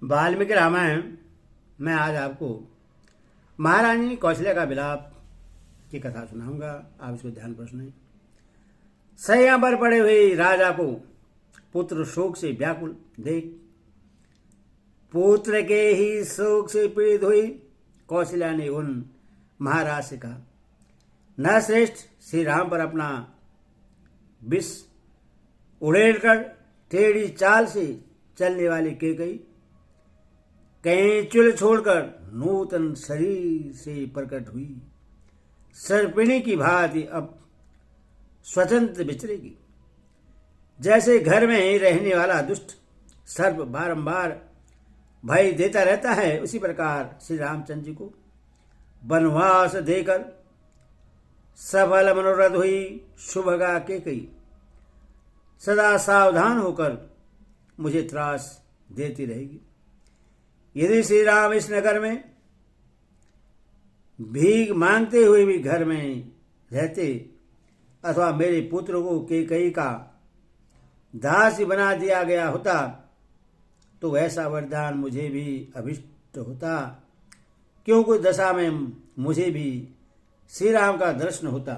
वाल्मीकि रामायण में आज आपको महारानी कौशल्या का विलाप की कथा सुनाऊंगा। आप इसको ध्यानपूर्वक सुनें। सैया पर पड़े हुए राजा को पुत्र शोक से व्याकुल देख पुत्र के ही शोक से पीड़ित हुई कौशल्या ने उन महाराज से कहा, न श्रेष्ठ श्री राम पर अपना विष उड़ेलकर टेढ़ी चाल से चलने वाली केकई कहीं चुल छोड़कर नूतन शरीर से प्रकट हुई सर्पिणी की भांति अब स्वतंत्र विचरेगी। जैसे घर में ही रहने वाला दुष्ट सर्प बारंबार भय देता रहता है, उसी प्रकार श्री रामचंद्र जी को वनवास देकर सफल मनोरथ हुई शुभगा केकई सदा सावधान होकर मुझे त्रास देती रहेगी। यदि श्री राम इस नगर में भीख मांगते हुए भी घर में रहते अथवा मेरे पुत्र को केकई का दासी बना दिया गया होता तो वैसा वरदान मुझे भी अभिष्ट होता, क्योंकि उस दशा में मुझे भी श्री राम का दर्शन होता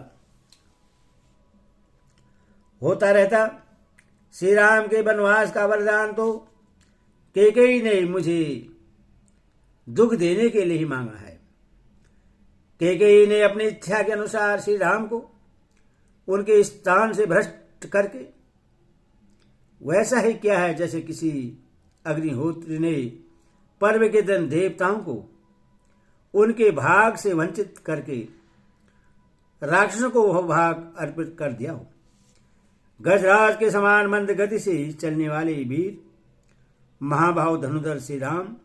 रहता। श्री राम के वनवास का वरदान तो केकई ने मुझे दुख देने के लिए ही मांगा है। केकई ने अपनी इच्छा के अनुसार श्री राम को उनके स्थान से भ्रष्ट करके वैसा ही किया है जैसे किसी अग्निहोत्री ने पर्व के दिन देवताओं को उनके भाग से वंचित करके राक्षसों को वह भाग अर्पित कर दिया हो। गजराज के समान मंद गति से चलने वाले वीर महाभाव धनुधर श्री राम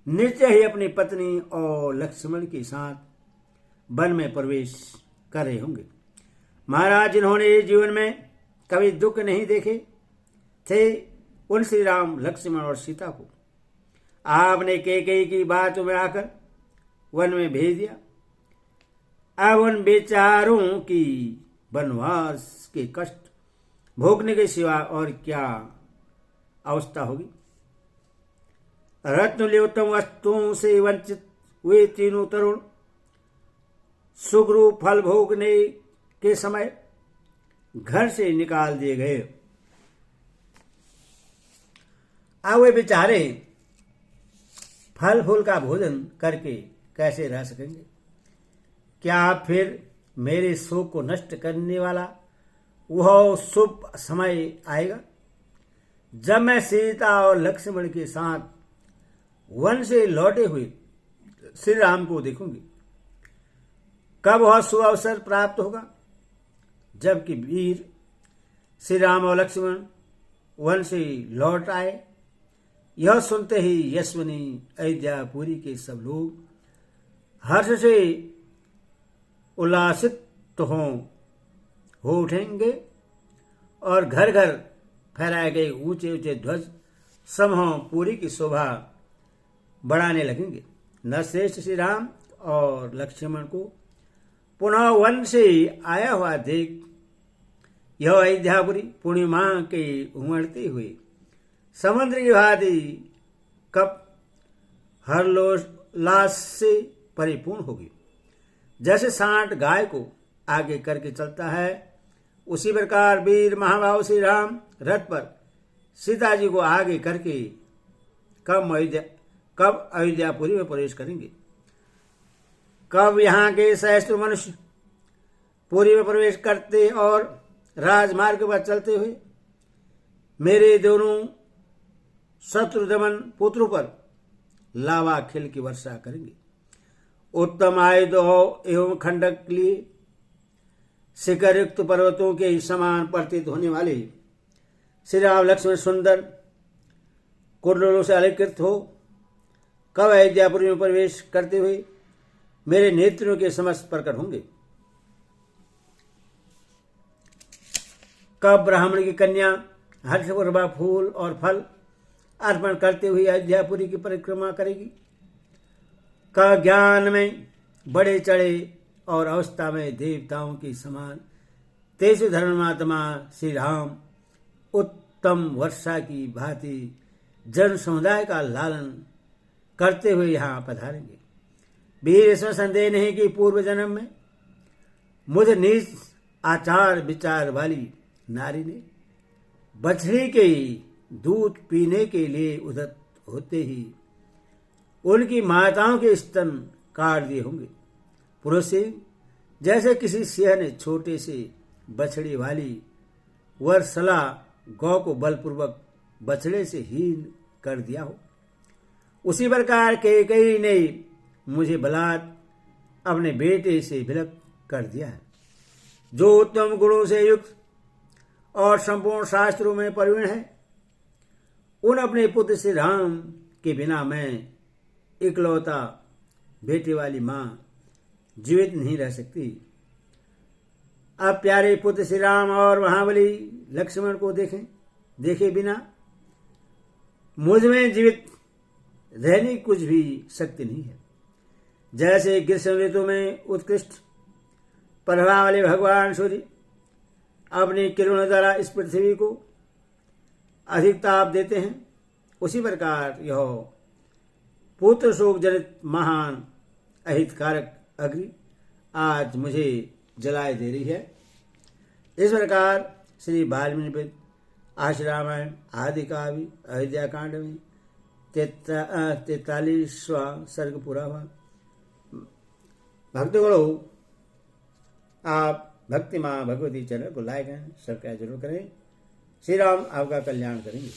निश्चय ही अपनी पत्नी और लक्ष्मण के साथ वन में प्रवेश कर रहे होंगे। महाराज जिन्होंने जीवन में कभी दुख नहीं देखे थे, उन श्री राम लक्ष्मण और सीता को आपने केकई की बात में आकर वन में भेज दिया। अब उन बेचारों की वनवास के कष्ट भोगने के सिवा और क्या अवस्था होगी। रत्नोत्तम वस्तुओं से वंचित हुए तीनों तरुण सुग्रू फल भोगने के समय घर से निकाल दिए गए। अब वे बेचारे फल फूल का भोजन करके कैसे रह सकेंगे। क्या फिर मेरे शोक को नष्ट करने वाला वह शुभ समय आएगा जब मैं सीता और लक्ष्मण के साथ वन से लौटे हुए श्री राम को देखूंगी। कब वह शुभ अवसर प्राप्त होगा जबकि वीर श्री राम और लक्ष्मण वन से लौट आए। यह सुनते ही यशवनी अयोध्यापुरी के सब लोग हर्ष से उल्लासित हो उठेंगे और घर घर फहराए गए ऊंचे ऊंचे ध्वज समूह पुरी की शोभा बढ़ाने लगेंगे। न श्रेष्ठ श्री राम और लक्ष्मण को पुनः वन से आया हुआ देख यह अयोध्यापुरी पूर्णिमा के उमड़ते हुए समुद्र की भांति कब हर्षोल्लास से परिपूर्ण होगी। जैसे सांड गाय को आगे करके चलता है, उसी प्रकार वीर महाभाव श्री राम रथ पर सीता जी को आगे करके कब अयोध्यापुरी में प्रवेश करेंगे। कब यहाँ के सहस्त्र मनुष्य पुरी में प्रवेश करते और राजमार्ग पर चलते हुए मेरे दोनों शत्रुदमन पुत्रों पर लावा खिल की वर्षा करेंगे। उत्तम आयुध एवं खंडक लिए शिखर युक्त पर्वतों के समान प्रतीत होने वाले श्री राम लक्ष्मण सुंदर कुंडलों से अलंकृत हो कब अयोध्यापुरी में प्रवेश करते हुए मेरे नेत्रों के समस्त प्रकट होंगे। कब ब्राह्मण की कन्या हर्षपूर्वा फूल और फल अर्पण करते हुए अयोध्यापुरी की परिक्रमा करेगी। कब ज्ञान में बड़े चढ़े और अवस्था में देवताओं के समान तेज धर्मात्मा श्री राम उत्तम वर्षा की भांति जन समुदाय का लालन करते हुए यहाँ पधारेंगे। वीर, इसमें संदेह नहीं कि पूर्व जन्म में मुझ नीच आचार विचार वाली नारी ने बछड़ी के दूध पीने के लिए उद्यत होते ही उनकी माताओं के स्तन काट दिए होंगे। पुरुष से जैसे किसी सिंह ने छोटे से बछड़ी वाली वर्सला गौ को बलपूर्वक बछड़े से हीन कर दिया हो, उसी प्रकार कैकेयी ने मुझे बलात् अपने बेटे से विलग कर दिया है। जो उत्तम गुणों से युक्त और संपूर्ण शास्त्रों में प्रवीण है, उन अपने पुत्र श्री राम के बिना मैं इकलौता बेटे वाली मां जीवित नहीं रह सकती। अब प्यारे पुत्र श्री राम और महाबली लक्ष्मण को देखे बिना मुझ में जीवित रहने की कुछ भी शक्ति नहीं है। जैसे ग्रीष्म ऋतु में उत्कृष्ट प्रभाव वाले भगवान सूर्य अपनी किरणों द्वारा इस पृथ्वी को अधिक ताप देते हैं, उसी प्रकार यह पुत्र शोक जनित महान अहितकारक अग्नि आज मुझे जलाए दे रही है। इस प्रकार श्री वाल्मीकि आदि रामायण आदि काव्य अयोध्या कांड में 43वां सर्ग पूरा हुआ। भक्तगणों, आप भक्ति माँ भगवती चैनल को लाइक एंड सब्सक्राइब जरूर करें। श्री राम आपका कल्याण करेंगे।